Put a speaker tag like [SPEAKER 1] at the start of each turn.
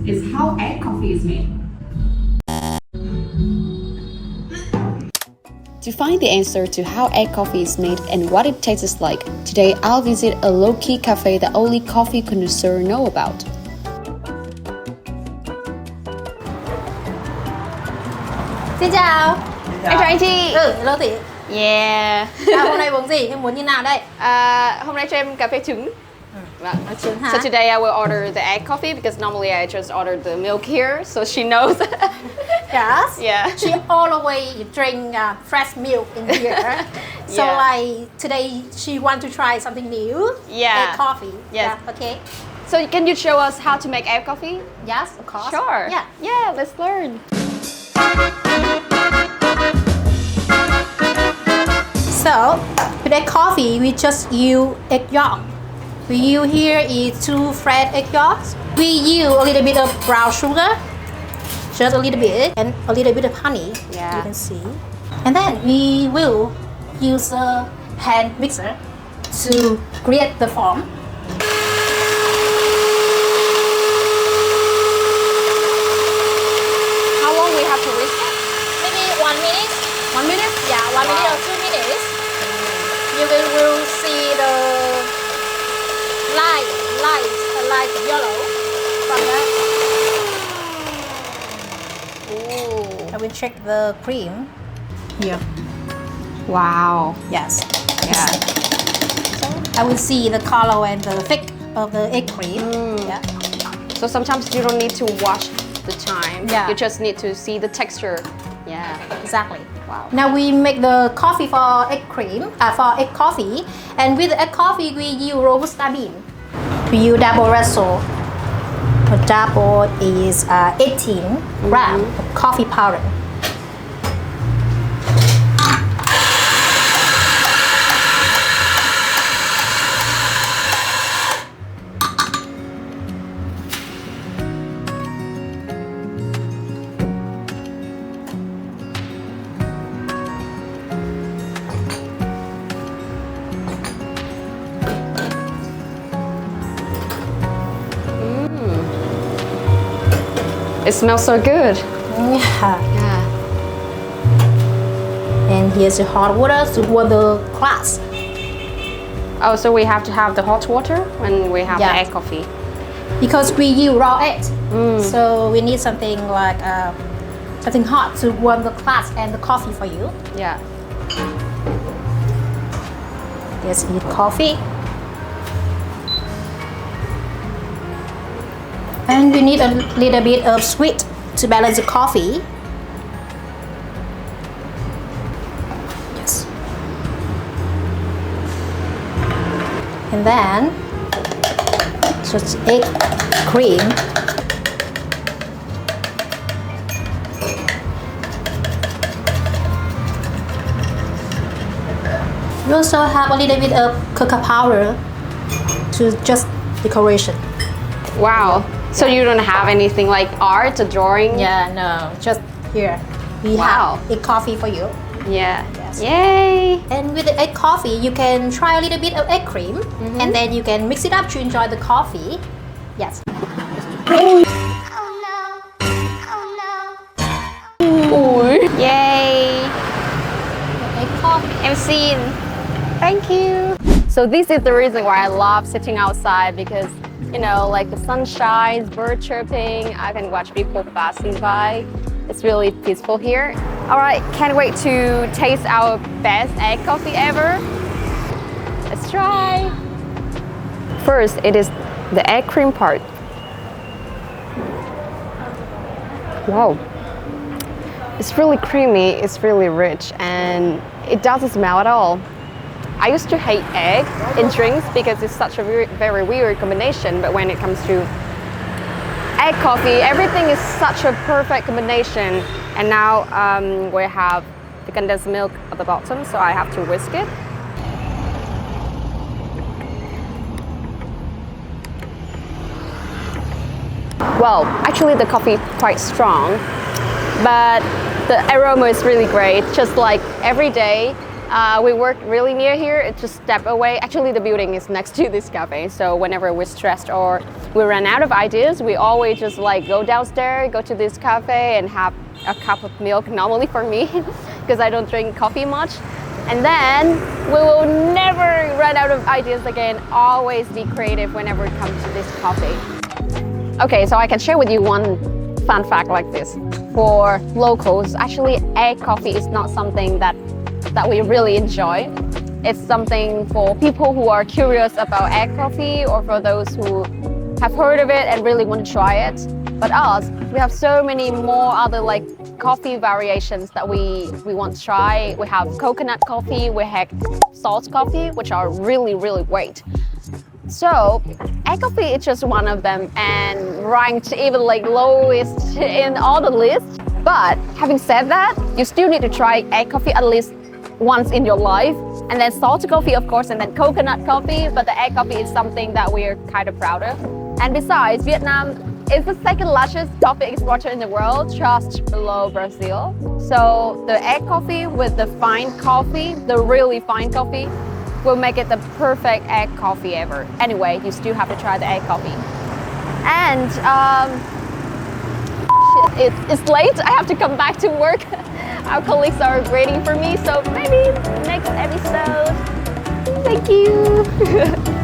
[SPEAKER 1] is how egg coffee is made.
[SPEAKER 2] To find the answer to how egg coffee is made and what it tastes like, today I'll visit a low-key cafe that only coffee connoisseurs know about.
[SPEAKER 3] Xin chào.
[SPEAKER 2] Em chào anh chị.
[SPEAKER 3] Hello Thị.
[SPEAKER 2] Yeah.
[SPEAKER 3] Hôm nay uống gì? Em muốn như nào đây?
[SPEAKER 2] Hôm nay cho em cà phê trứng.
[SPEAKER 3] Nói trứng hả?
[SPEAKER 2] So today I will order the egg coffee because normally I just order the milk here, so she knows.
[SPEAKER 3] Yes.
[SPEAKER 2] Yeah.
[SPEAKER 3] She always drink fresh milk in here. So
[SPEAKER 2] Yeah.
[SPEAKER 3] like today she want to try something new.
[SPEAKER 2] Yeah.
[SPEAKER 3] Egg coffee.
[SPEAKER 2] Yes.
[SPEAKER 3] Yeah, okay.
[SPEAKER 2] So can you show us how to make egg coffee?
[SPEAKER 3] Yes, of course.
[SPEAKER 2] Sure.
[SPEAKER 3] Yeah.
[SPEAKER 2] Yeah, let's learn.
[SPEAKER 3] So with egg coffee, we just use egg yolk. We use here is 2 fresh egg yolks. We use a little bit of brown sugar, just a little bit, and a little bit of honey.
[SPEAKER 2] Yeah.
[SPEAKER 3] You can see. And then we will use a hand mixer to create the foam.
[SPEAKER 2] How long we have to whisk it?
[SPEAKER 3] Maybe 1 minute.
[SPEAKER 2] 1 minute?
[SPEAKER 3] Yeah, 1 minute or 2 minutes. You will see the light yellow from that.
[SPEAKER 2] Ooh.
[SPEAKER 3] I will check the cream here.
[SPEAKER 2] Wow.
[SPEAKER 3] Yes.
[SPEAKER 2] Yeah.
[SPEAKER 3] I will see the color and the thick of the egg cream. Yeah.
[SPEAKER 2] So sometimes you don't need to wash the time.
[SPEAKER 3] Yeah.
[SPEAKER 2] You just need to see the texture. Yeah.
[SPEAKER 3] Exactly.
[SPEAKER 2] Wow.
[SPEAKER 3] Now we make the coffee for egg cream, for egg coffee, and with the egg coffee we use robusta bean. We use double espresso. The double is 18 gram of coffee powder.
[SPEAKER 2] It smells so good.
[SPEAKER 3] Yeah.
[SPEAKER 2] Yeah.
[SPEAKER 3] And here's the hot water to warm the glass.
[SPEAKER 2] Oh, so we have to have the hot water when we have
[SPEAKER 3] Yeah.
[SPEAKER 2] the egg coffee.
[SPEAKER 3] Because we use raw eggs, so we need something like something hot to warm the glass and the coffee for you.
[SPEAKER 2] Yeah.
[SPEAKER 3] Let's eat coffee. And we need a little bit of sweet to balance the coffee. Yes. And then just egg cream. We also have a little bit of cocoa powder to just decoration.
[SPEAKER 2] Wow. So you don't have anything like art or drawing?
[SPEAKER 3] Yeah, no, just here. We
[SPEAKER 2] Wow.
[SPEAKER 3] have egg coffee for you.
[SPEAKER 2] Yeah.
[SPEAKER 3] Yes.
[SPEAKER 2] Yay.
[SPEAKER 3] And with the egg coffee, you can try a little bit of egg cream, and then you can mix it up to enjoy the coffee. Yes.
[SPEAKER 2] Yay.
[SPEAKER 3] Egg coffee.
[SPEAKER 2] I'm seen. Thank you. So this is the reason why I love sitting outside because, you know, like the sunshine, bird chirping, I can watch people passing by. It's really peaceful here. All right, can't wait to taste our best egg coffee ever. Let's try. First, it is the egg cream part. Wow. It's really creamy, it's really rich, and it doesn't smell at all. I used to hate egg in drinks because it's such a very weird combination, but when it comes to egg coffee, everything is such a perfect combination. And now we have the condensed milk at the bottom, so I have to whisk it. Well, actually the coffee is quite strong, but the aroma is really great. Just like every day, We work really near here. It's just a step away. Actually, the building is next to this cafe. So whenever we're stressed or we run out of ideas, we always just like go downstairs, go to this cafe and have a cup of milk, normally for me, because I don't drink coffee much. And then we will never run out of ideas again. Always be creative whenever it comes to this coffee. Okay, so I can share with you one fun fact like this. For locals, actually egg coffee is not something that we really enjoy. It's something for people who are curious about egg coffee or for those who have heard of it and really want to try it. But us, we have so many more other like coffee variations that we want to try. We have coconut coffee, we have salt coffee, which are really, really great. So egg coffee is just one of them and ranked even like lowest in all the lists. But having said that, you still need to try egg coffee at least once in your life. And then salt coffee, of course, and then coconut coffee. But the egg coffee is something that we're kind of proud of. And besides, Vietnam is the second largest coffee exporter in the world, just below Brazil. So the egg coffee with the fine coffee, the really fine coffee, will make it the perfect egg coffee ever. Anyway, you still have to try the egg coffee. And it's late. I have to come back to work. Our colleagues are waiting for me, so maybe next episode. Thank you.